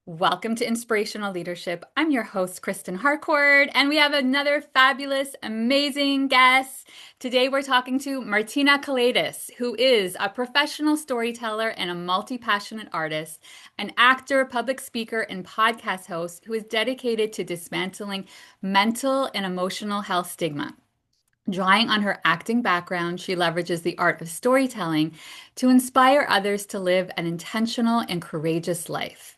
Welcome to Inspirational Leadership. I'm your host, Kristen Harcourt, and we have another fabulous, amazing guest. Today, we're talking to Martina Kelades, who is a professional storyteller and a multi-passionate artist, an actor, public speaker, and podcast host who is dedicated to dismantling mental and emotional health stigma. Drawing on her acting background, she leverages the art of storytelling to inspire others to live an intentional and courageous life.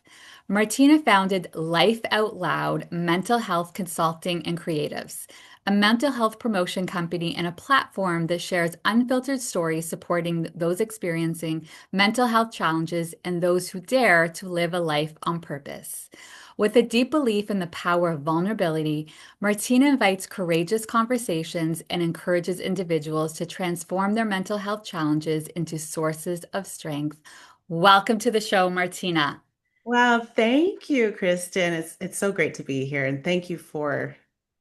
Martina founded Life Out Loud Mental Health Consulting and Creatives, a mental health promotion company and a platform that shares unfiltered stories supporting those experiencing mental health challenges and those who dare to live a life on purpose. With a deep belief in the power of vulnerability, Martina invites courageous conversations and encourages individuals to transform their mental health challenges into sources of strength. Welcome to the show, Martina. Well, thank you, Kristen. It's so great to be here, and thank you for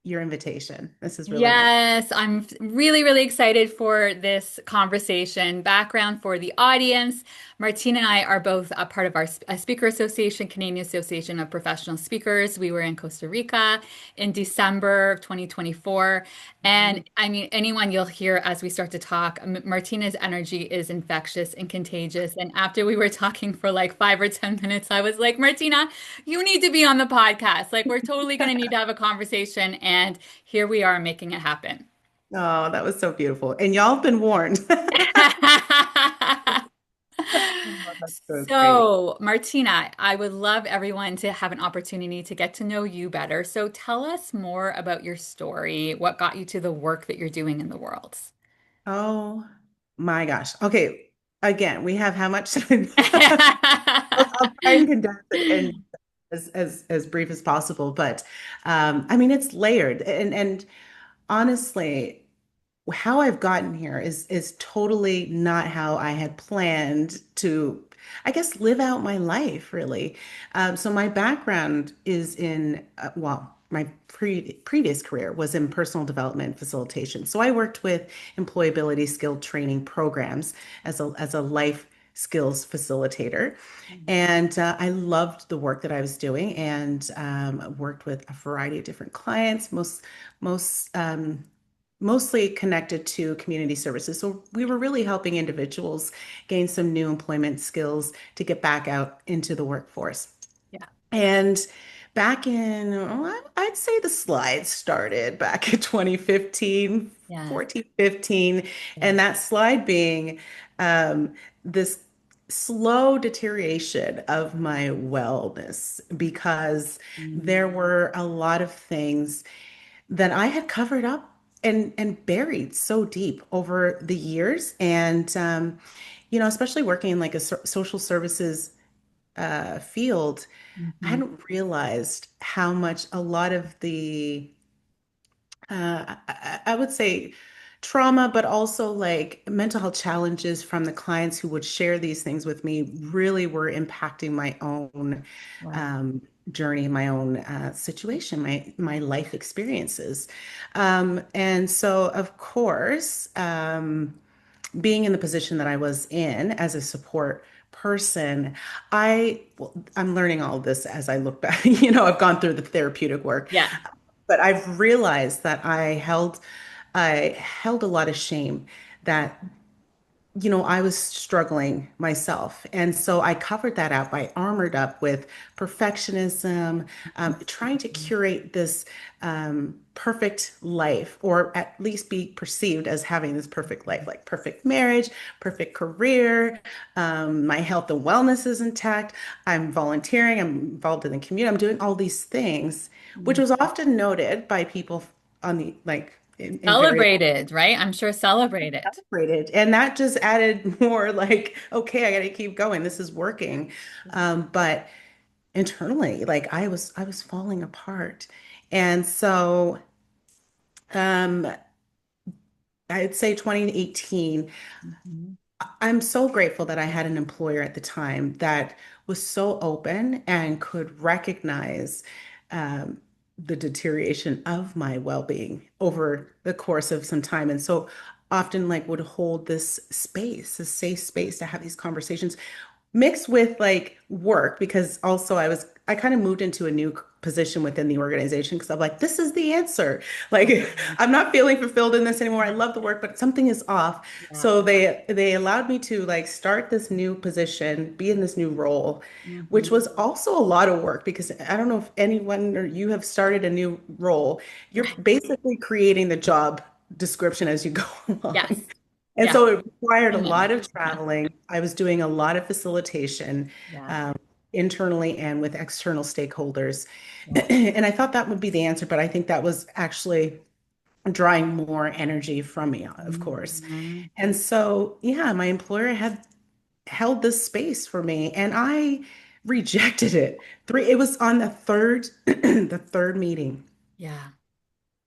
your invitation. This is really nice. Yes, I'm really, really excited for this conversation. Background for the audience. Martina and I are both a part of our Speaker Association, Canadian Association of Professional Speakers. We were in Costa Rica in December of 2024. And I mean, anyone you'll hear as we start to talk, Martina's energy is infectious and contagious. And after we were talking for like 5 or 10 minutes, I was like, Martina, you need to be on the podcast. Like, we're totally going to need to have a conversation. And here we are making it happen. Oh, that was so beautiful. And y'all have been warned. Oh, that's so great. So, Martina, I would love everyone to have an opportunity to get to know you better. So, tell us more about your story. What got you to the work that you're doing in the world? Oh my gosh. Okay. Again, we have how much time? I'll try and condense it in as brief as possible. But I mean, it's layered. And honestly, how I've gotten here is totally not how I had planned to, I guess, live out my life, really. So my background is in, well, my previous career was in personal development facilitation. So I worked with employability skill training programs as a life skills facilitator. And I loved the work that I was doing and worked with a variety of different clients, most mostly connected to community services. So we were really helping individuals gain some new employment skills to get back out into the workforce. Yeah. And back in, well, I'd say the slides started back in 2015, Yes. 14, 15, Yeah. and that slide being this slow deterioration of my wellness because Mm. there were a lot of things that I had covered up and buried so deep over the years. And especially working in like a social services field, I Mhm. hadn't realized how much a lot of the I would say trauma, but also like mental health challenges from the clients who would share these things with me really were impacting my own Wow. um, journey, my own situation, my life experiences. And so, of course, being in the position that I was in as a support person, I'm learning all of this as I look back. I've gone through the therapeutic work, Yeah. but I've realized that I held a lot of shame that I was struggling myself. And so I covered that out by armored up with perfectionism, trying to curate this perfect life, or at least be perceived as having this perfect life, like perfect marriage, perfect career. My health and wellness is intact. I'm volunteering, I'm involved in the community, I'm doing all these things, which Mm. was often noted by people on the like in various Celebrated, right? I'm sure celebrated. celebrated. And that just added more like, okay, I got to keep going. This is working. But internally, like I was falling apart. And so um, I'd say 2018, Mhm. I'm so grateful that I had an employer at the time that was so open and could recognize um, the deterioration of my well-being over the course of some time. And so often like would hold this space, a safe space to have these conversations mixed with like work because also I kind of moved into a new position within the organization because I'm like, this is the answer. Like, I'm not feeling fulfilled in this anymore. I love the work, but something is off. Yeah. So they allowed me to like start this new position, be in this new role, which Hmm. was also a lot of work because I don't know if anyone or you have started a new role. You're Right. basically creating the job description as you go along. Yes. And Yeah. so it required a lot Amen. of traveling. I was doing a lot of facilitation, Yeah. um, internally and with external stakeholders. Yeah. And I thought that would be the answer, but I think that was actually drawing more energy from me, of course. Mhm. And so, yeah, my employer had held this space for me and I rejected it. It was on the third, the third meeting Yeah.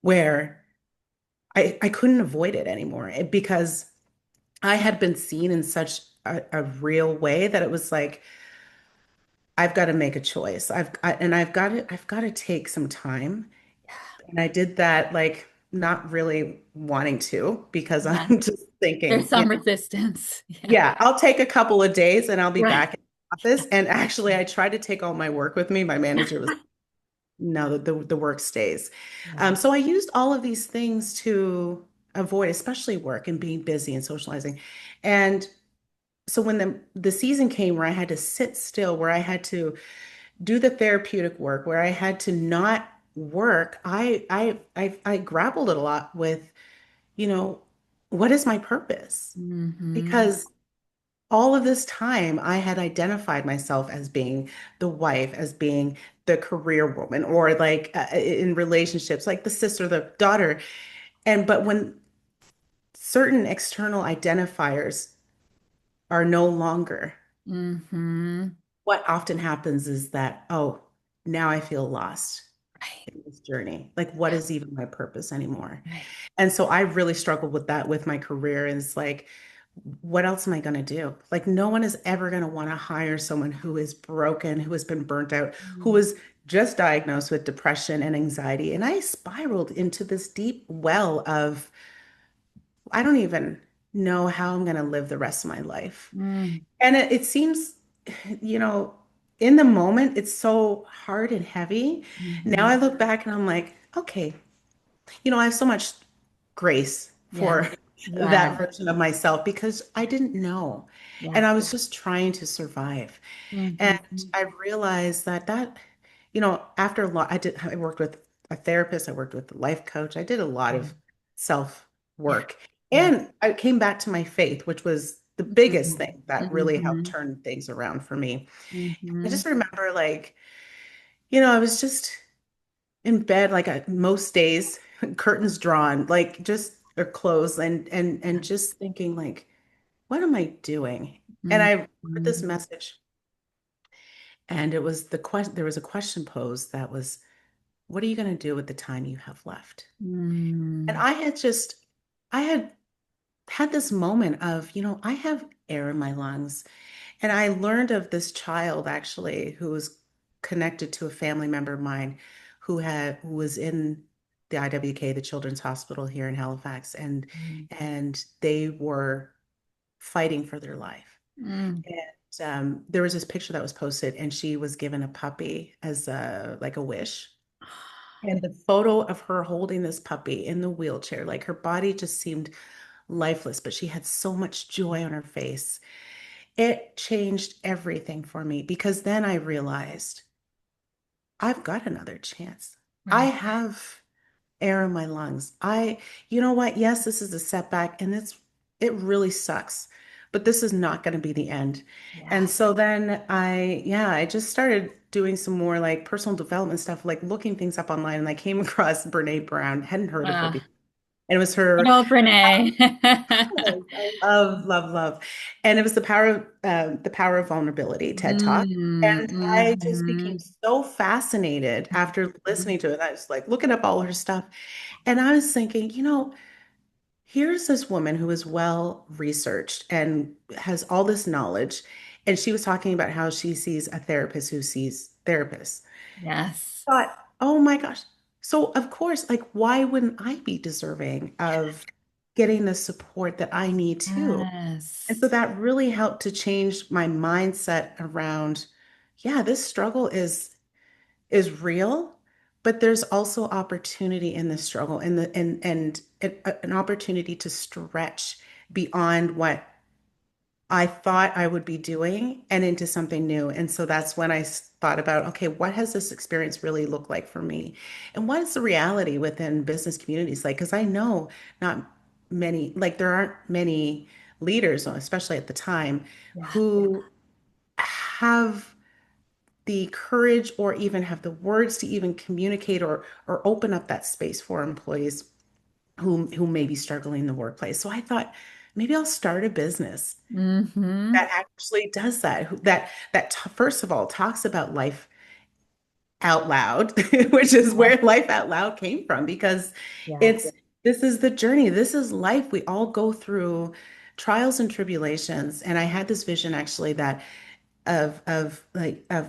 where I couldn't avoid it anymore because I had been seen in such a real way that it was like, I've got to make a choice. I've got to take some time. And I did that like not really wanting to because Yeah. I'm just There's thinking, some resistance. Yeah. yeah, I'll take a couple of days and I'll be Right. back in the office. And actually, I tried to take all my work with me. My manager was, no, the work stays. Yeah. So I used all of these things to avoid, especially work and being busy and socializing. And so when the season came where I had to sit still, where I had to do the therapeutic work, where I had to not work, I grappled a lot with, you know, what is my purpose? Hmm. Because all of this time I had identified myself as being the wife, as being the career woman, or like in relationships, like the sister, the daughter. And but when certain external identifiers are no longer, Hmm. what often happens is that, oh, now I feel lost Right. in this journey. Like, what Yeah. is even my purpose anymore? Right. And so I really struggled with that with my career. And it's like, what else am I going to do? Like, no one is ever going to want to hire someone who is broken, who has been burnt out, who Mm. was just diagnosed with depression and anxiety. And I spiraled into this deep well of, I don't even know how I'm going to live the rest of my life. Mm. And it seems, you know, in the moment, it's so hard and heavy. Now Hmm. I look back and I'm like, okay, I have so much grace Yeah. for Yeah. that version of myself because I didn't know. Yeah. And I was just trying to survive. And Hmm. I realized after a lot, I worked with a therapist, I worked with a life coach, I did a lot of self Yeah. work. Yeah. And I came back to my faith, which was the biggest Hmm. thing that really helped Hmm. turn things around for me. I Hmm. just remember like, I was just in bed like most days, curtains drawn, like just or closed and just thinking like, what am I doing? And I heard this Hmm. message and it was there was a question posed that was, what are you going to do with the time you have left? And Hmm. I had had this moment of, I have air in my lungs. And I learned of this child actually who was connected to a family member of mine who was in the IWK, the Children's Hospital here in Halifax, and they were fighting for their life. Hmm. And there was this picture that was posted, and she was given a puppy as a wish. And the photo of her holding this puppy in the wheelchair, like her body just seemed lifeless, but she had so much joy on her face. It changed everything for me because then I realized I've got another chance. I Right. have air in my lungs. You know what? Yes, this is a setback and it really sucks, but this is not going to be the end. And Yeah. so then I just started doing some more like personal development stuff, like looking things up online, and I came across Brene Brown, hadn't heard of her Uh, before. And it was I her. know Brene. Yes, I love, love, love. And it was the power of vulnerability TED Talk. Mm, And I just became mhm. so fascinated after listening to it. I was like looking up all her stuff. And I was thinking, here's this woman who is well researched and has all this knowledge. And she was talking about how she sees a therapist who sees therapists. Yes. Thought, oh my gosh. So of course, like, why wouldn't I be deserving of getting the support that I need too? And so Yes. that really helped to change my mindset around, yeah, this struggle is. is real, but there's also opportunity in the struggle and an opportunity to stretch beyond what I thought I would be doing and into something new. And so that's when thought about, okay, what has this experience really looked like for me? And what is the reality within business communities like? Because I know not many, like there aren't many leaders, especially at the time, Yeah. who have the courage or even have the words to even communicate or open up that space for employees who may be struggling in the workplace. So I thought maybe I'll start a business Mm-hmm. that actually does that, first of all talks about life out loud, which is where life out loud came from, because Yeah. it's this is the journey, this is life. We all go through trials and tribulations. And I had this vision actually that of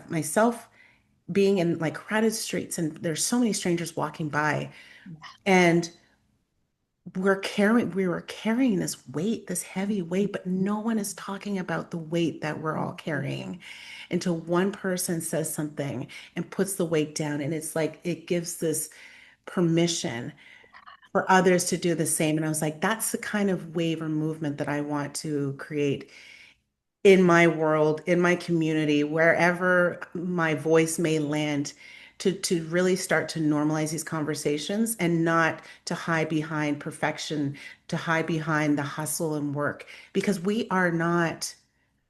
myself being in like crowded streets and there's so many strangers walking by, and we were carrying this weight, this heavy weight, but no one is talking about the weight that we're all carrying until one person says something and puts the weight down. And it's like it gives this permission for others to do the same. And I was like, that's the kind of wave or movement that I want to create in my world, in my community, wherever my voice may land, to really start to normalize these conversations and not to hide behind perfection, to hide behind the hustle and work, because we are not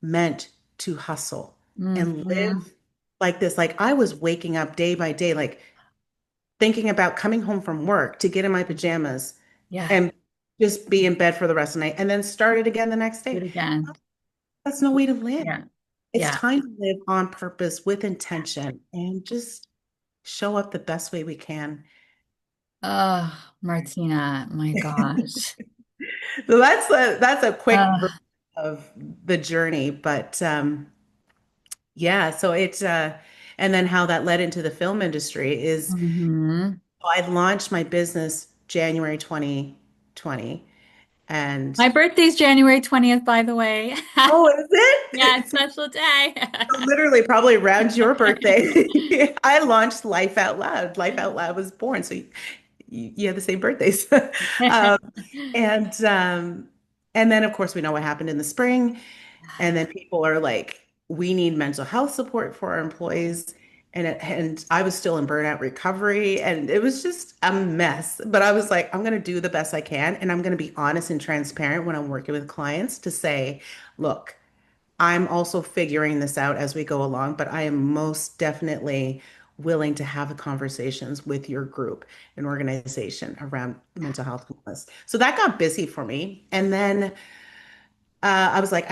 meant to hustle and Mm-hmm. live like this. Like I was waking up day by day, like thinking about coming home from work to get in my pajamas Yeah. and just be in bed for the rest of the night and then start it again the next Do it day. again. That's no way to live. Yeah. It's Yeah. time to live on purpose with intention and just show up the best way we can. Oh, Martina, my gosh. So that's a quick version Uh, of the journey, but yeah, so and then how that led into the film industry is hmm I launched my business January 2020, and My birthday's January 20th, by the way. oh, is Yeah, it? it's special day. Literally, probably around your birthday, I launched Life Out Loud. Life Out Loud was born, so you have the same birthdays. um, and um, and then of course we know what happened in the spring, and then people are like, we need mental health support for our employees. And I was still in burnout recovery, and it was just a mess. But I was like, I'm going to do the best I can, and I'm going to be honest and transparent when I'm working with clients to say, look, I'm also figuring this out as we go along, but I am most definitely willing to have the conversations with your group and organization around mental health wellness. So that got busy for me. And then I was like,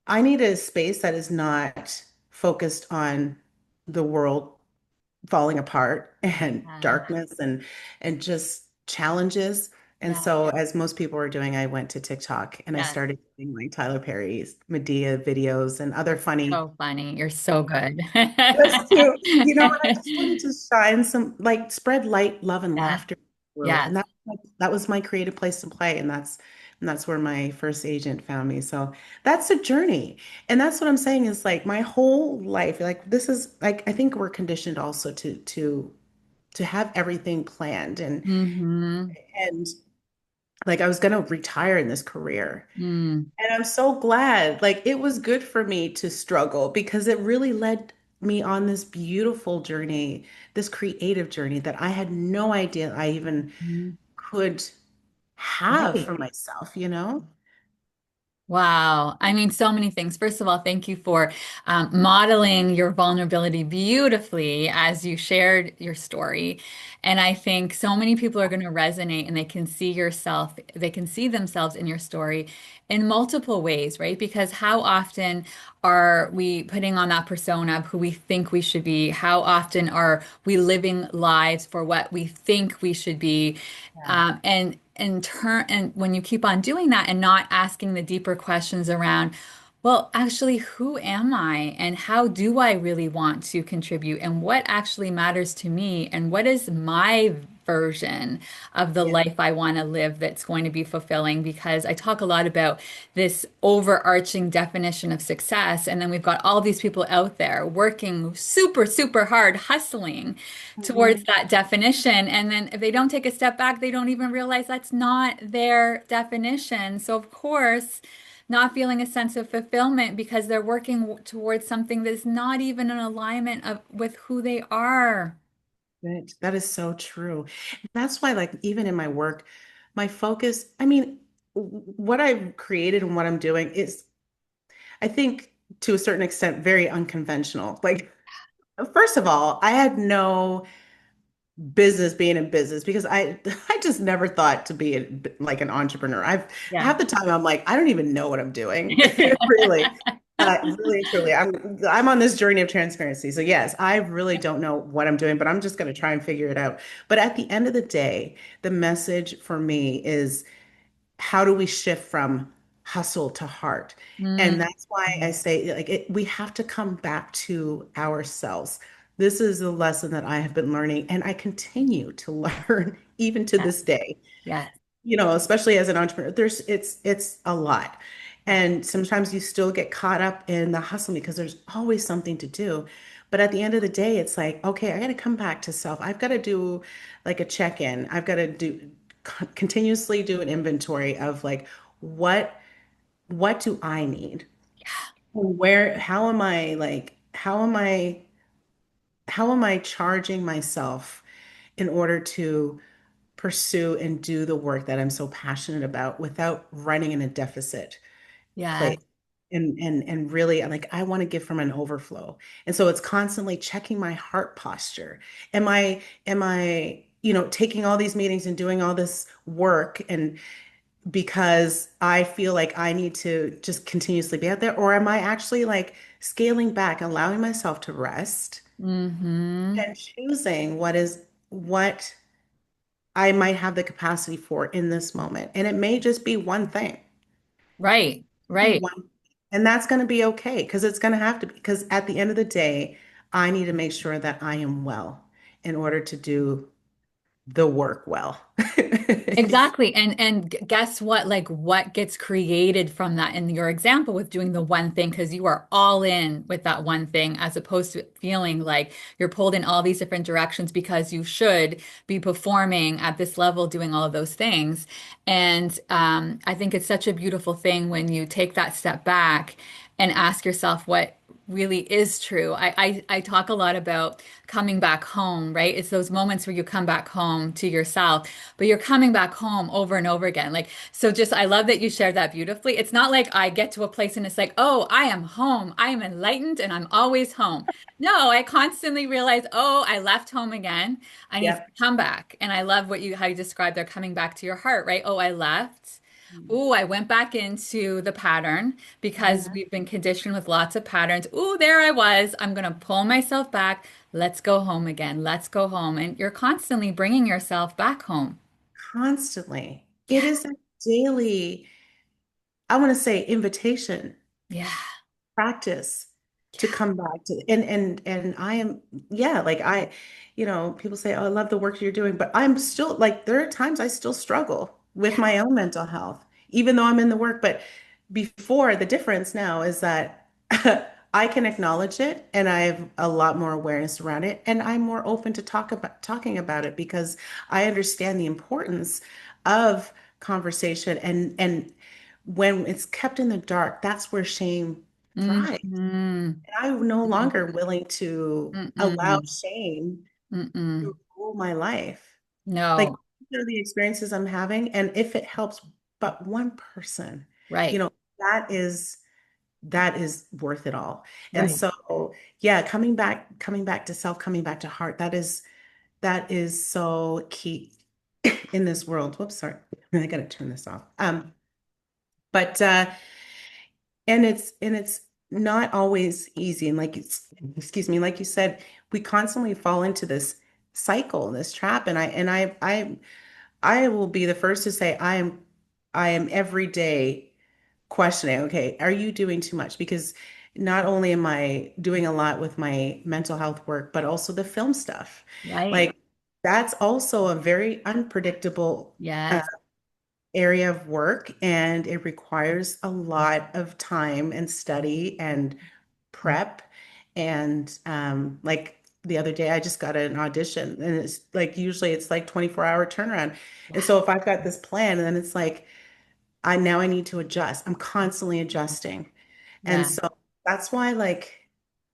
I need a space that is not focused on the world falling apart and Yeah. darkness and just challenges. And Yeah. so, as most people are doing, I went to TikTok and I Yes. started doing like Tyler Perry's Medea videos and other funny. So funny. You're so good. Just to, and I just wanted to shine some, like, spread light, love, and Yes. laughter in the world. Yes. And that was my creative place to play. And that's where my first agent found me. So that's a journey. And that's what I'm saying is like my whole life, like this is like I think we're conditioned also to have everything planned hmm and like I was gonna retire in this career. Mm. And I'm so glad. Like it was good for me to struggle because it really led me on this beautiful journey, this creative journey that I had no idea I even Mhm. could have Right. for myself. Wow. I mean, so many things. First of all, thank you for modeling your vulnerability beautifully as you shared your story. And I think so many people are going to resonate and they can see themselves in your story in multiple ways, right? Because how often are we putting on that persona of who we think we should be? How often are we living lives for what we think we should be? And when you keep on doing that and not asking the deeper questions around, well, actually, who am I and how do I really want to contribute and what actually matters to me and what is my version of the Yeah. life I want to live that's going to be fulfilling, because I talk a lot about this overarching definition of success. And then we've got all these people out there working super, super hard, hustling towards Mhm. that definition. And then if they don't take a step back, they don't even realize that's not their definition. So, of course, not feeling a sense of fulfillment because they're working towards something that's not even in alignment with who they are. Right. That is so true. That's why, like, even in my work, my focus, I mean, what I've created and what I'm doing is, I think, to a certain extent, very unconventional. Like, first of all, I had no business being in business because I just never thought to be like an entrepreneur. I've Yeah. half the time I'm like, I don't even know what I'm doing. Really. Really and truly, I'm on this journey of transparency. So yes, I really don't know what I'm doing, but I'm just going to try and figure it out. But at the end of the day, the message for me is, how do we shift from hustle to heart? Mm, And that's why I say, like, we have to come back to ourselves. This is a lesson that I have been learning and I continue to learn even to yes, this day. yes. Especially as an entrepreneur, it's a lot. And sometimes you still get caught up in the hustle because there's always something to do. But at the end of the day, it's like, okay, I got to come back to self. I've got to do like a check-in. I've got to continuously do an inventory of like, what what do I need? How am I like, how am I charging myself in order to pursue and do the work that I'm so passionate about without running in a deficit Yeah. place? And really, like, I want to give from an overflow. And so it's constantly checking my heart posture. Am I, taking all these meetings and doing all this work and because I feel like I need to just continuously be out there, or am I actually like scaling back, allowing myself to rest Mm-hmm. and choosing what I might have the capacity for in this moment. And it may just be one thing. Right, Be right. one. And that's going to be okay because it's going to have to be. Because at the end of the day, I need to make sure that I am well in order to do the work well. Exactly. And guess what? Like what gets created from that in your example with doing the one thing, because you are all in with that one thing, as opposed to feeling like you're pulled in all these different directions because you should be performing at this level, doing all of those things. And I think it's such a beautiful thing when you take that step back and ask yourself what really is true. I talk a lot about coming back home, right? It's those moments where you come back home to yourself, but you're coming back home over and over again. Like, so just, I love that you shared that beautifully. It's not like I get to a place and it's like, oh, I am home. I am enlightened and I'm always home. No, I constantly realize, oh, I left home again. I need to Yep. come back. And I love how you described they're coming back to your heart, right? Oh, I left. Ooh, I went back into the pattern because Mhm. we've been conditioned with lots of patterns. Ooh, there I was. I'm going to pull myself back. Let's go home again. Let's go home. And you're constantly bringing yourself back home. Constantly. It Yeah. is a daily, I want to say, invitation, Yeah. practice to Yeah. come back to. And I am, yeah, like people say, oh, I love the work you're doing, but I'm still like, there are times I still struggle with my own mental health, even though I'm in the work. But before, the difference now is that I can acknowledge it and I have a lot more awareness around it. And I'm more open to talking about it because I understand the importance of conversation and when it's kept in the dark, that's where shame thrives. Mm-hmm. And I'm no longer willing to allow Mm-mm. shame to Mm-mm. rule my life. Like, No. these are the experiences I'm having, and if it helps but one person, you Right. know, that is worth it all. And Right. so, yeah, coming back to self, coming back to heart, that is so key in this world. Whoops, sorry. I gotta turn this off. But and it's not always easy. And excuse me, like you said, we constantly fall into this cycle, this trap. And I will be the first to say I am every day questioning, okay, are you doing too much? Because not only am I doing a lot with my mental health work, but also the film stuff. Right. Like, that's also a very unpredictable Yes. area of work, and it requires a lot of time and study and prep. And like the other day, I just got an audition, and it's like usually it's like 24-hour turnaround. And Yeah. so if I've got this plan, and then it's like I need to adjust. I'm constantly adjusting. And Yeah. so that's why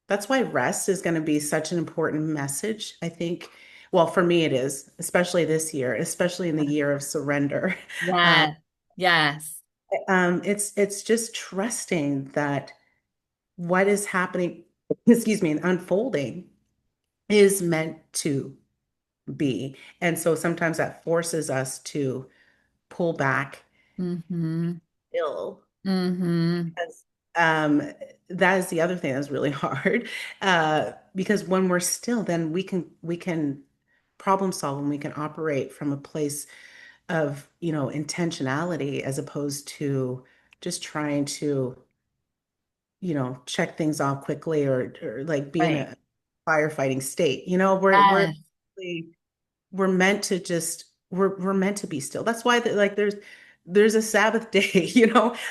that's why rest is going to be such an important message. I think, well, for me it is, especially this year, especially in the year of surrender. Um, Yes. Yes. it's just trusting that what is happening, excuse me, unfolding is meant to be. And so sometimes that forces us to pull back Mm-hmm. ill. Mm-hmm. Because, that is the other thing that's really hard. Because when we're still, then we can problem solve, and we can operate from a place of, intentionality, as opposed to just trying to, check things off quickly, or like be in Right. a firefighting state. We're Yes. we're meant to just we're meant to be still. That's why like there's a Sabbath day.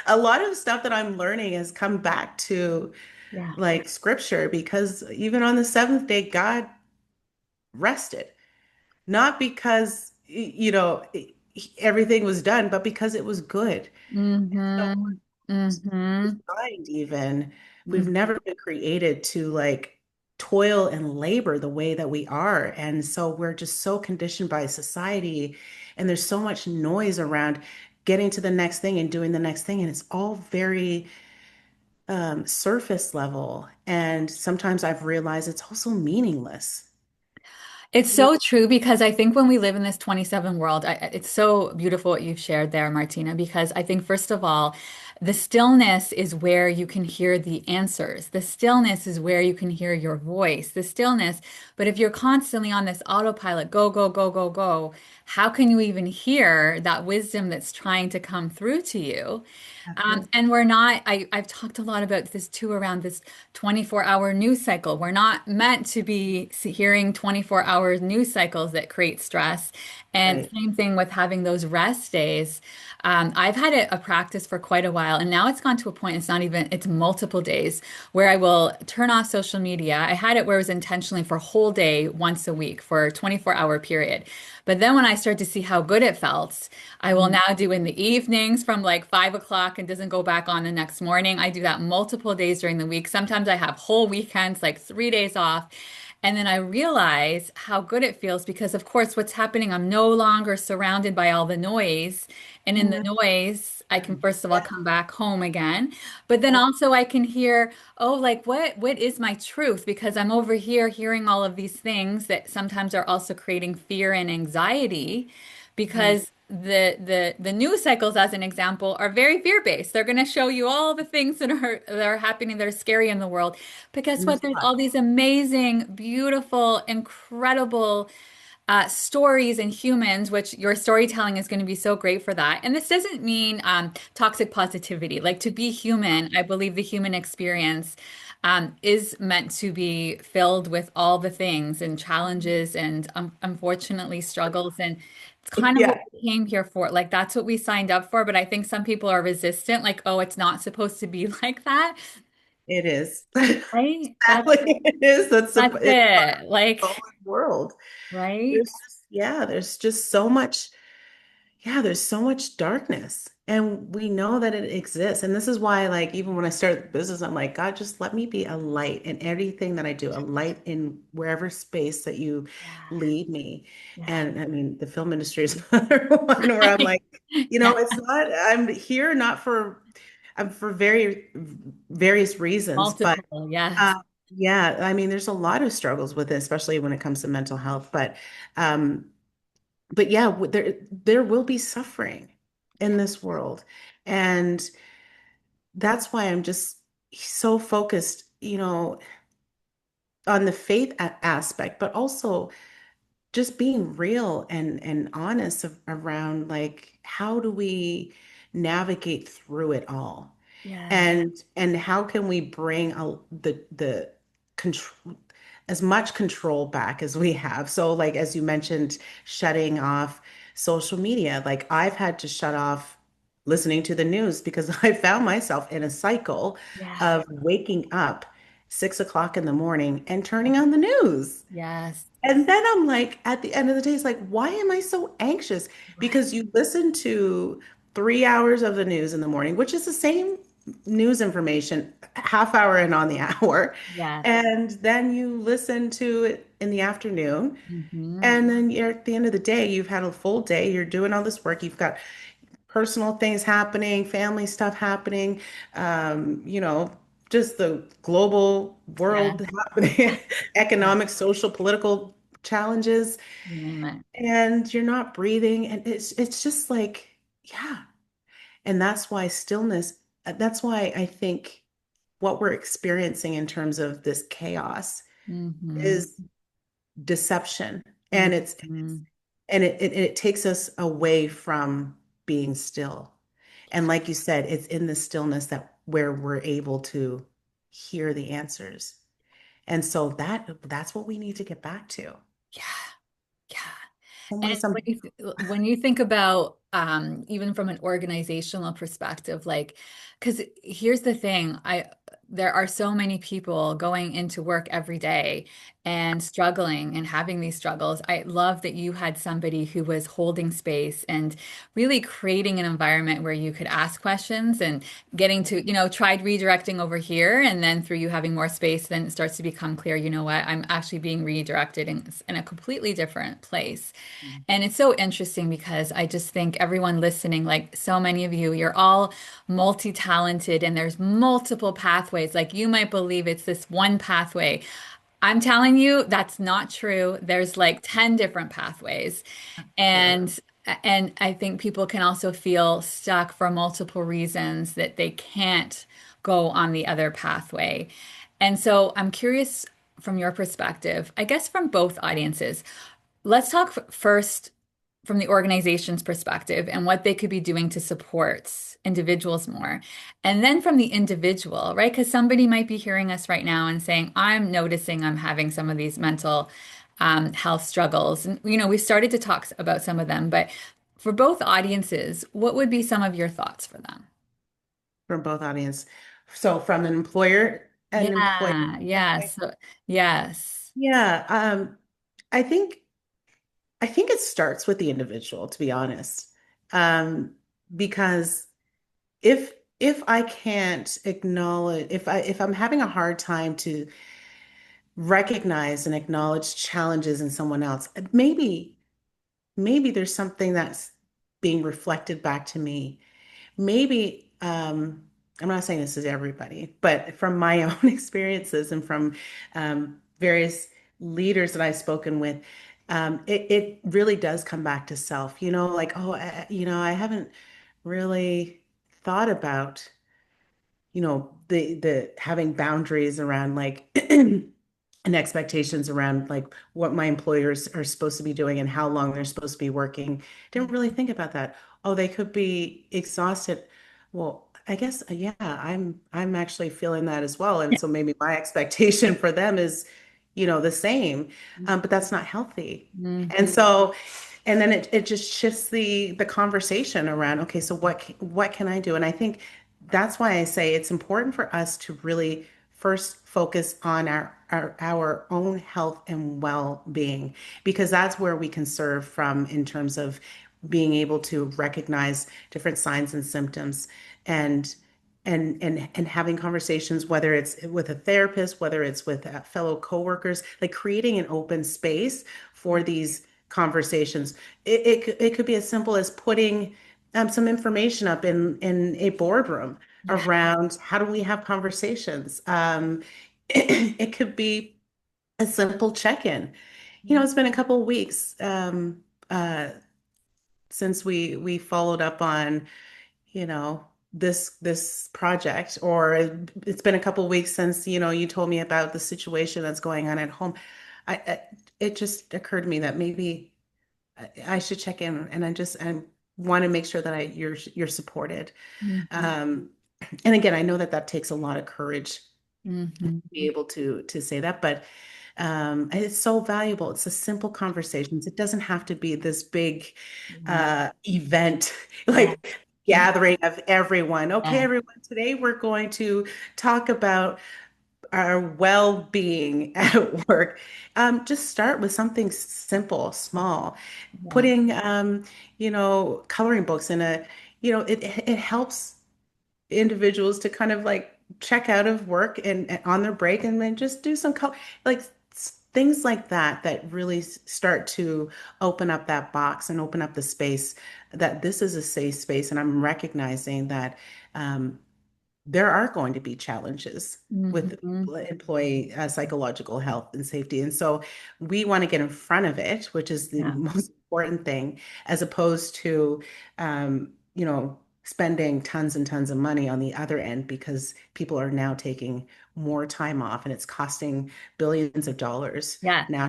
A lot of the stuff that I'm learning has come back to Yeah. like scripture, because even on the seventh day, God rested, not because everything was done, but because it was good. So Mm-hmm. Mm-hmm. designed, even we've Mm-hmm. never been created to like toil and labor the way that we are. And so we're just so conditioned by society, and there's so much noise around getting to the next thing and doing the next thing, and it's all very surface level. And sometimes I've realized it's also meaningless. It's so true because I think when we live in this 27 world, it's so beautiful what you've shared there, Martina, because I think, first of all, the stillness is where you can hear the answers. The stillness is where you can hear your voice, the stillness. But if you're constantly on this autopilot, go, go, go, go, go, how can you even hear that wisdom that's trying to come through to you? Absolutely. And we're not, I've talked a lot about this too around this 24-hour news cycle. We're not meant to be hearing 24-hour news cycles that create stress. And Right. same thing with having those rest days. I've had a practice for quite a while, and now it's gone to a point, it's not even, it's multiple days where I will turn off social media. I had it where it was intentionally for a whole day, once a week for a 24-hour period. But then when I started to see how good it felt, I will now do in the evenings from like 5 o'clock and doesn't go back on the next morning. I do that multiple days during the week. Sometimes I have whole weekends, like 3 days off. And then I realize how good it feels because, of course, what's happening, I'm no longer surrounded by all the noise. And in the Mhm. noise, I can first of all Yeah, come back home again. But then yeah, also I can hear, oh, like what is my truth? Because I'm over here hearing all of these things that sometimes are also creating fear and anxiety mhm. because the news cycles, as an example, are very fear-based. They're going to show you all the things that are happening that are scary in the world. But guess And what? there's There's a lot. all these amazing, beautiful, incredible stories and humans, which your storytelling is going to be so great for that. And this doesn't mean toxic positivity. Like to be human, I believe the human experience is meant to be filled with all the things and challenges and unfortunately struggles. And it's kind of what Yeah, we came here for. Like that's what we signed up for. But I think some people are resistant, like, oh, it's not supposed to be like that. it is. Right? Sadly, it is. That's It's it. the Like, whole world. right? There's just so much. Yeah, there's so much darkness, and we know that it exists. And this is why, like, even when I started the business, I'm like, God, just let me be a light in everything that I do, a light in wherever space that you Yeah. lead me. Yeah. And I mean, the film industry is another one where I'm like, Yeah. it's not, I'm here not for, I'm for very various reasons, but Multiple. Yes. uh, yeah, I mean, there's a lot of struggles with it, especially when it comes to mental health. Um, but yeah, there will be suffering in this world. And that's why I'm just so focused, on the faith aspect, but also just being real and honest around like how do we navigate through it all? Yes. And how can we bring the control, as much control back as we have. So, like, as you mentioned, shutting off social media, like, I've had to shut off listening to the news because I found myself in a cycle Yeah. of waking up 6 o'clock in the morning and turning on the news. Yes. And then I'm like, at the end of the day, it's like, why am I so anxious? Right. Because you listen to 3 hours of the news in the morning, which is the same news information, half hour in on the hour. Yes. And then you listen to it in the afternoon. Hmm. And then you're at the end of the day, you've had a full day, you're doing all this work, you've got personal things happening, family stuff happening, you know, just the global Yeah. world happening, economic, social, political challenges, You name it. and you're not breathing. And it's just like, yeah. And that's why stillness, that's why I think what we're experiencing in terms of this chaos Hmm. is deception. And it's Hmm. and it takes us away from being still. And like you said, it's in the stillness that where we're able to hear the answers. And so that's what we need to get back to. Yeah. Yeah. Some And some when you think about even from an organizational perspective, like, because here's the thing, there are so many people going into work every day and struggling and having these struggles. I love that you had somebody who was holding space and really creating an environment where you could ask questions and getting to, tried redirecting over here, and then through you having more space, then it starts to become clear, you know what, I'm actually being redirected in a completely different place. And it's so interesting because I just think everyone listening, like so many of you, you're all multi-talented and there's multiple pathways. Like you might believe it's this one pathway. I'm telling you, that's not true. There's like 10 different pathways. Absolutely. And I think people can also feel stuck for multiple reasons that they can't go on the other pathway. And so I'm curious from your perspective, I guess from both audiences. Let's talk first from the organization's perspective and what they could be doing to support individuals more. And then from the individual, right? Because somebody might be hearing us right now and saying, I'm noticing I'm having some of these mental health struggles. And, we've started to talk about some of them, but for both audiences, what would be some of your thoughts for them? From both audience. So from an employer and employee Yeah, standpoint, yes, yes. yeah, I think I think it starts with the individual, to be honest. Um, because if if I can't acknowledge if I'm having a hard time to recognize and acknowledge challenges in someone else, maybe there's something that's being reflected back to me. Maybe I'm not saying this is everybody, but from my own experiences and from various leaders that I've spoken with, it really does come back to self. Like, oh, I haven't really thought about the having boundaries around like and expectations around like what my employers are supposed to be doing and how long they're supposed to be working. Didn't really think about that. Oh, they could be exhausted. Well, I guess yeah, I'm actually feeling that as well. And so maybe my expectation for them is, the same. But that's not healthy. And Mhm. so and then it just shifts the conversation around, okay, so what can I do? And I think that's why I say it's important for us to really first focus on our own health and well-being, because that's where we can serve from in terms of being able to recognize different signs and symptoms and and having conversations, whether it's with a therapist, whether it's with fellow coworkers, like creating an open space for these conversations. It could be as simple as putting some information up in a boardroom Yeah. around how do we have conversations. It could be a simple check-in. It's been a couple of weeks since we followed up on this project, or it's been a couple of weeks since you told me about the situation that's going on at home. I it just occurred to me that maybe I should check in, and I want to make sure that you're supported. Mhm. Um, and again, I know that that takes a lot of courage to be Mhm. able to say that, but And it's so valuable. It's a simple conversations. It doesn't have to be this big Yeah. event, Yeah. like Yeah. gathering of everyone. Okay, Yeah. everyone, today we're going to talk about our well-being at work. Just start with something simple, small. Yeah. Putting, coloring books in a, it helps individuals to kind of like check out of work and on their break and then just do some color, like things like that that really start to open up that box and open up the space that this is a safe space. And I'm recognizing that there are going to be challenges with Hmm. employee psychological health and safety. And so we want to get in front of it, which is the Yeah. most important thing, as opposed to, spending tons and tons of money on the other end because people are now taking more time off and it's costing billions of dollars Yeah. now.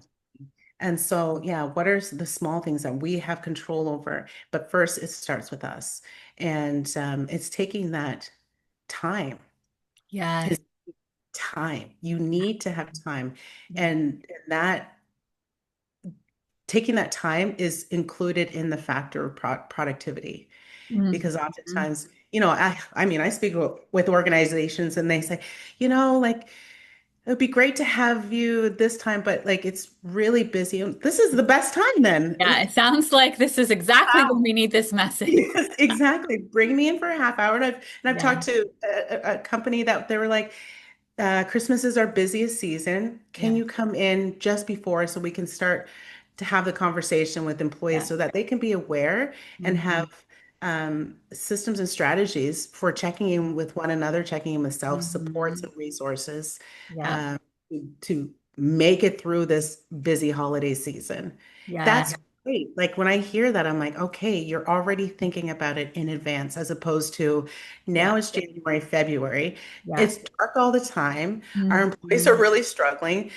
And so, yeah, what are the small things that we have control over? But first, it starts with us. And it's taking that time Yes. is time. You need to have time. Yeah. And that taking that time is included in the factor of productivity. Because Hmm. oftentimes, I mean, I speak with organizations and they say, like, it would be great to have you this time, but like it's really busy. And this is the best time then. Yeah. It sounds like this is exactly when we need this message. Yes, exactly. Bring me in for a half hour. And I've Yeah. talked to a company that they were like, Christmas is our busiest season. Can Yeah. you come in just before so we can start to have the conversation with employees Yeah. so that they can be aware and have Hmm. systems and strategies for checking in with one another, checking in with self, supports Hmm. and resources Yeah. um, to make it through this busy holiday season. Yeah. That's great. Like when I hear that, I'm like, okay, you're already thinking about it in advance as opposed to Yeah. now it's January, February. Yeah. It's dark all the time. Our employees are Hmm. really struggling.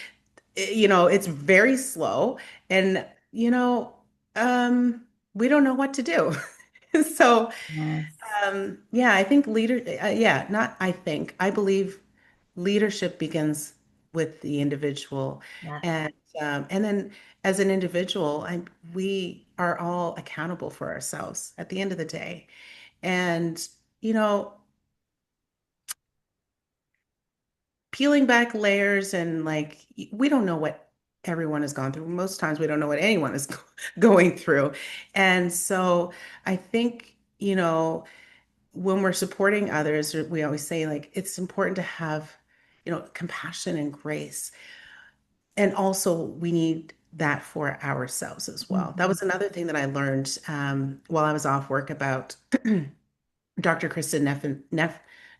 It's very slow and, we don't know what to do. So, Yes. yeah, I think yeah, not I think, I believe leadership begins with the individual. Yeah. And then as an individual, we are all accountable for ourselves at the end of the day. And, you know, peeling back layers and like we don't know what everyone has gone through. Most times we don't know what anyone is going through. And so I think, when we're supporting others, we always say like it's important to have, compassion and grace. And also we need that for ourselves as well. That Hmm. was another thing that I learned while I was off work about Dr. Kristen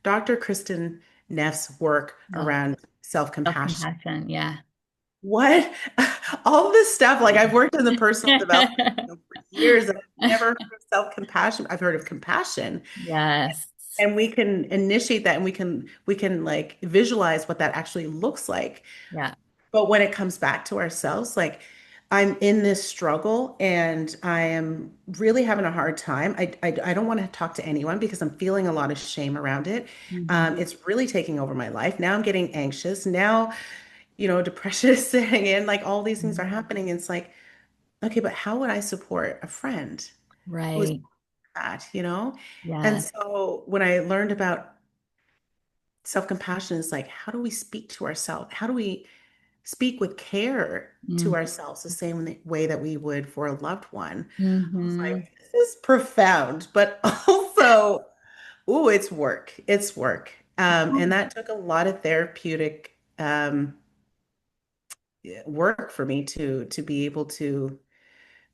Dr. Kristen Neff's work Oh, around self-compassion. self-compassion. Yeah. What? All this stuff, like I've worked in the personal development for years and I've never heard of self-compassion. I've heard of compassion. Yes. And we can initiate that and we can like visualize what that actually looks like. Yeah. But when it comes back to ourselves, like I'm in this struggle and I am really having a hard time. I don't want to talk to anyone because I'm feeling a lot of shame around it. Hmm. It's really taking over my life. Now I'm getting anxious. Now, depression is setting in. Like all these things are happening. And it's like, okay, but how would I support a friend who's Right. that? And Yes. so when I learned about self-compassion, it's like, how do we speak to ourselves? How do we speak with care to ourselves the same way that we would for a loved one? I was Mm-hmm. like, this is profound, but also, ooh, it's work. It's work. And that took a lot of therapeutic work for me to be able to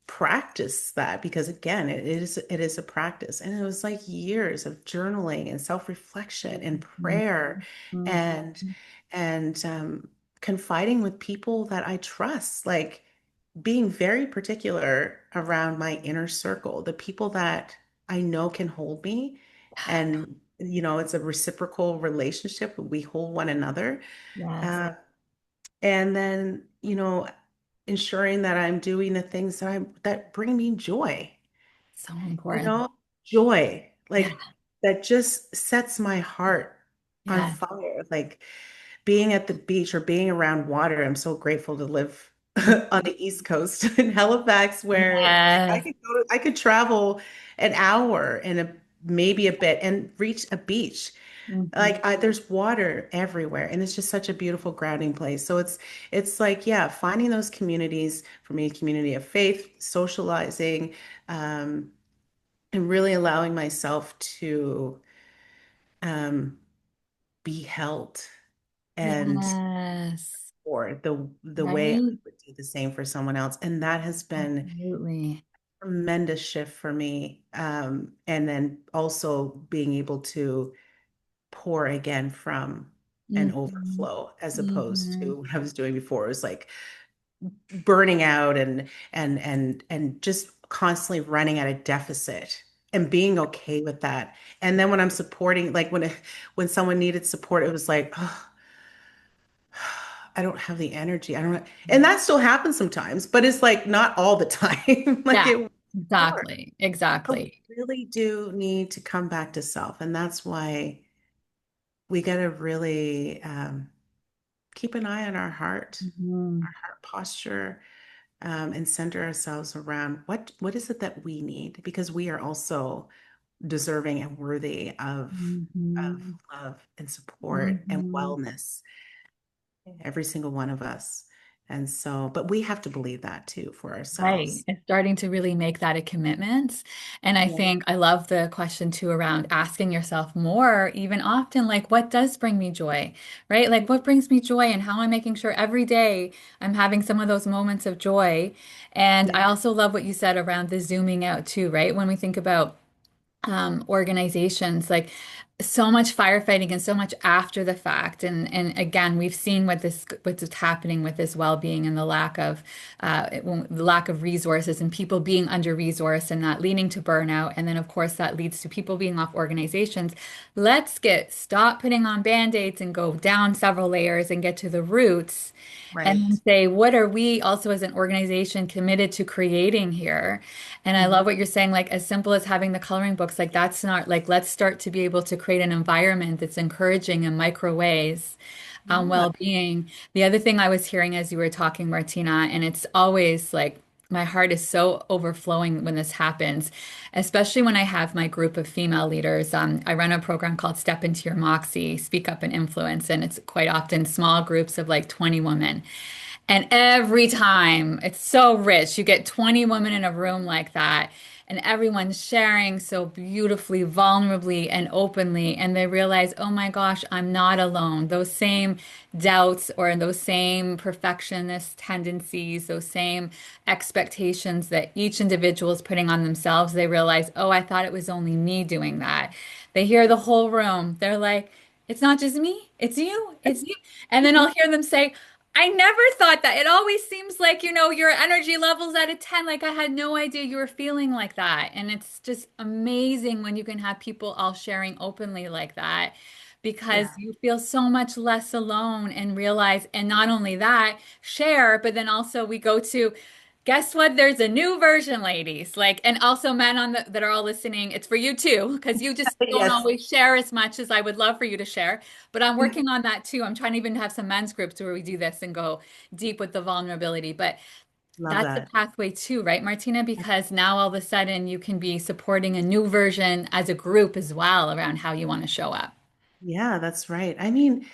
practice that because again it is a practice and it was like years of journaling and self-reflection and prayer and confiding with people that I trust, like being very particular around my inner circle, the people that I know can hold me. And it's a reciprocal relationship, we hold one another. Yes. uh, and then, ensuring that I'm doing the things that bring me joy, So you important. know, joy, Yeah. like that just sets my heart on Yeah. fire. Like being at the beach or being around water. I'm so grateful to live on the East Coast in Halifax, where like Yes. I could travel an hour and maybe a bit and reach a beach. Mhm. Like there's water everywhere, and it's just such a beautiful grounding place. So it's like, yeah, finding those communities for me, community of faith, socializing, um, and really allowing myself to um, be held and Yes. for the way I Right? would do the same for someone else. And that has been Absolutely. a tremendous shift for me. And then also being able to pour again from an Mhm. overflow as opposed Mhm. to what I was doing before. It was like burning out and just constantly running at a deficit and being okay with that. And then when I'm supporting, like when someone needed support, it was like, oh, I don't have the energy. I don't, and that still happens sometimes, but it's like not all the time, like Yeah, it was before. exactly. But we Exactly. really do need to come back to self, and that's why we got to really keep an eye on Mhm. our heart posture, and center ourselves around what is it that we need, because we are also deserving and worthy of Mhm. love and support and Mhm. wellness, every single one of us. And so, but we have to believe that too for Right. ourselves. It's starting to really make that a commitment. And I Yeah. think I love the question too around asking yourself more, even often, like, what does bring me joy, right? Like, what brings me joy, and how am I making sure every day I'm having some of those moments of joy? And Yeah. I also love what you said around the zooming out too, right? When we think about organizations, like so much firefighting and so much after the fact, and again, we've seen what's happening with this well-being and the lack of resources and people being under resourced and that leading to burnout, and then of course that leads to people being off organizations. Let's get stop putting on band-aids and go down several layers and get to the roots, and then Right. say, what are we also as an organization committed to creating here? And I Mhm. love what you're saying, like as simple as having the coloring books, like that's not like, let's start to be able to create an environment that's encouraging in micro ways, Yeah. well-being. The other thing I was hearing as you were talking, Martina, and it's always like my heart is so overflowing when this happens, especially when I have my group of female leaders. I run a program called Step Into Your Moxie, Speak Up and Influence, and it's quite often small groups of like 20 women. And every time it's so rich, you get 20 women in a room like that, and everyone's sharing so beautifully, vulnerably, and openly. And they realize, oh my gosh, I'm not alone. Those same doubts or those same perfectionist tendencies, those same expectations that each individual is putting on themselves, they realize, oh, I thought it was only me doing that. They hear the whole room. They're like, it's not just me, it's you, it's you. And then I'll hear them say, I never thought that. It always seems like, your energy level's at a 10. Like I had no idea you were feeling like that. And it's just amazing when you can have people all sharing openly like that, because Yeah. you feel so much less alone and realize, and not only that, share, but then also we go to, guess what? There's a new version, ladies. Like, and also men that are all listening, it's for you too, because you just don't Yes. always share as much as I would love for you to share. But I'm working on that too. I'm trying to even have some men's groups where we do this and go deep with the vulnerability. But Love that's the that. pathway too, right, Martina? Because now all of a sudden you can be supporting a new version as a group as well around how you want to show up. Yeah, that's right. I mean,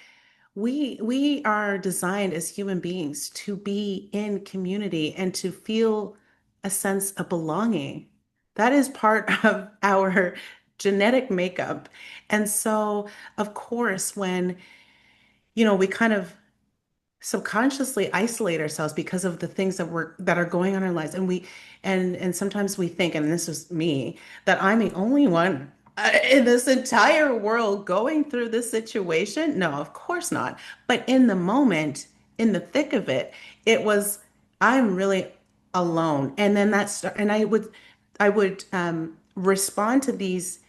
we are designed as human beings to be in community and to feel a sense of belonging. That is part of our genetic makeup. And so, of course, when, we kind of subconsciously isolate ourselves because of the things that are going on in our lives, and sometimes we think, and this is me, that I'm the only one in this entire world going through this situation. No, of course not. But in the moment, in the thick of it, it was, I'm really alone. And then and I would respond to these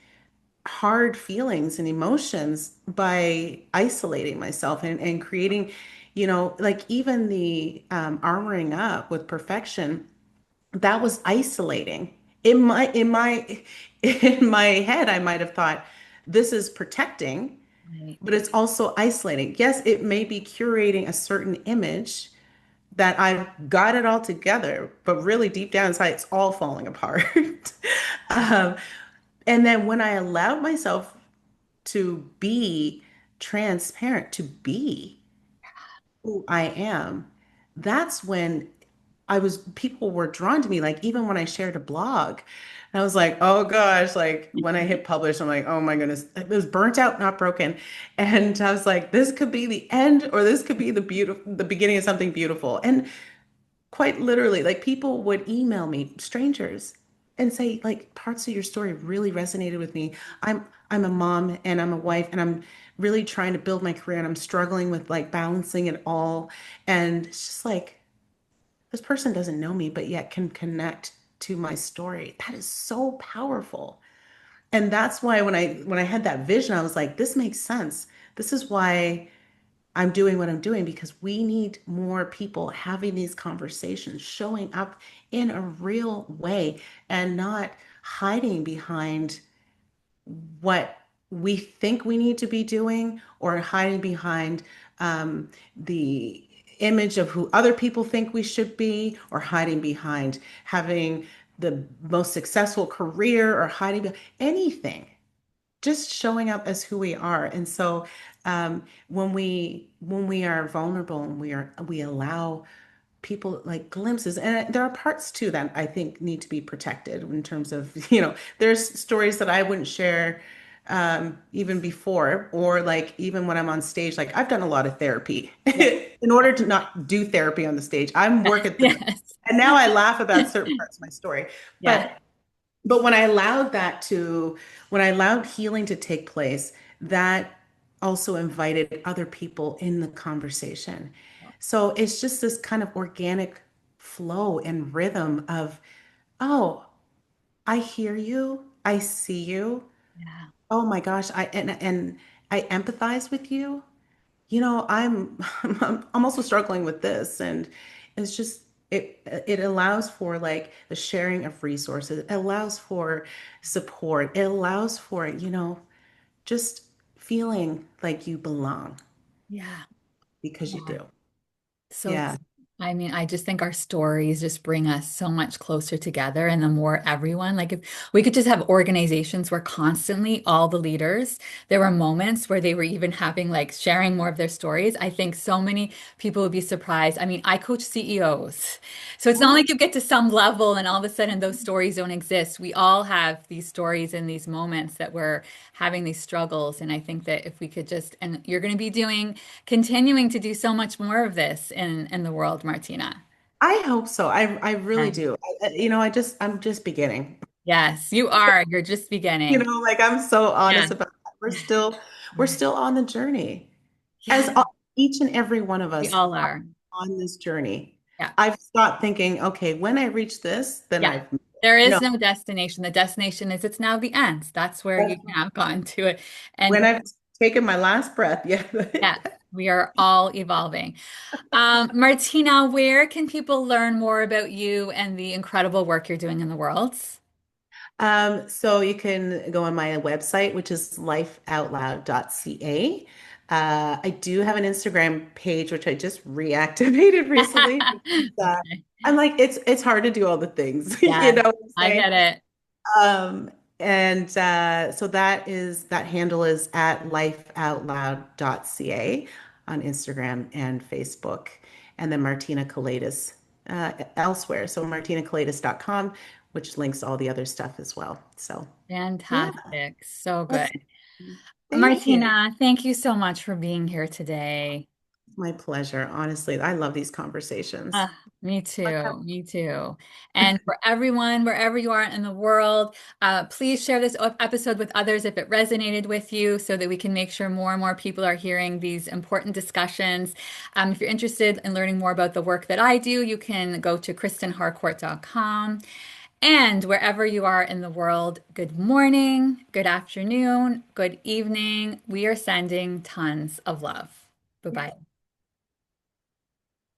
hard feelings and emotions by isolating myself and creating, like even the armoring up with perfection, that was isolating. In my in my head, I might have thought this is protecting, Right. but it's also isolating. Yes, it may be curating a certain image that I've got it all together, but really deep down inside, it's all falling apart. Um, and then when I allowed myself to be transparent, to be who I am, that's when people were drawn to me. Like even when I shared a blog, I was like, oh gosh, like when I hit publish, I'm like, oh my goodness, it was burnt out, not broken. And I was like, this could be the end, or this could be the beginning of something beautiful. And quite literally, like people would email me, strangers, and say, like, parts of your story really resonated with me. I'm a mom and I'm a wife and I'm really trying to build my career and I'm struggling with like balancing it all. And it's just like this person doesn't know me, but yet can connect to my story. That is so powerful. And that's why when I had that vision, I was like, this makes sense. This is why I'm doing what I'm doing because we need more people having these conversations, showing up in a real way and not hiding behind what we think we need to be doing or hiding behind the image of who other people think we should be or hiding behind having the most successful career or hiding behind anything, just showing up as who we are. And so when we are vulnerable and we allow people like glimpses, and there are parts too that I think need to be protected in terms of, there's stories that I wouldn't share even before, or like even when I'm on stage, like I've done a lot of therapy Yeah. in order to not do therapy on the stage. I'm working through it. Yes. And now I laugh about certain parts of my story. Yeah. But when I allowed healing to take place, that also invited other people in the conversation. So it's just this kind of organic flow and rhythm of, oh, I hear you, I see you. Yeah. Oh my gosh, and I empathize with you. I'm also struggling with this, and it's just it allows for like the sharing of resources. It allows for support. It allows for, just feeling like you belong Yeah. because you Yeah. do. So Yeah. I mean, I just think our stories just bring us so much closer together. And the more everyone, like if we could just have organizations where constantly all the leaders, there were moments where they were even having like sharing more of their stories. I think so many people would be surprised. I mean, I coach CEOs. So it's not Oh, like you get to some level and all of a sudden those stories don't exist. We all have these stories and these moments that we're having these struggles. And I think that if we could just, and you're going to be continuing to do so much more of this in the world, Martina. I hope so. I really Yeah. do. I'm just beginning. Yes, you are. You're just beginning. Like I'm so Yeah. honest about that. We're Yeah. still on the journey. Yeah. Each and every one of We us all are are. on this journey. Yeah. I've stopped thinking, okay, when I reach this, then Yeah. I've, There is no, no destination. The destination is it's now the end. That's where that's you've now gone to it. when And I've taken my last breath. Yeah. yes, we are all evolving. Martina, where can people learn more about you and the incredible work you're doing in the world? So you can go on my website, which is lifeoutloud.ca. I do have an Instagram page, which I just reactivated recently because Okay. I'm like, it's hard to do all the things, you Yes, know what I'm I saying? get it. And so that handle is at lifeoutloud.ca on Instagram and Facebook, and then Martina Kelades elsewhere. So martinacalades.com, which links all the other stuff as well. So yeah, Fantastic. So good. that's thank you. Martina, thank you so much for being here today. My pleasure. Honestly, I love these conversations. Me too. Me too. And for everyone, wherever you are in the world, please share this episode with others if it resonated with you so that we can make sure more and more people are hearing these important discussions. If you're interested in learning more about the work that I do, you can go to kristenharcourt.com. And wherever you are in the world, good morning, good afternoon, good evening. We are sending tons of love. Bye bye.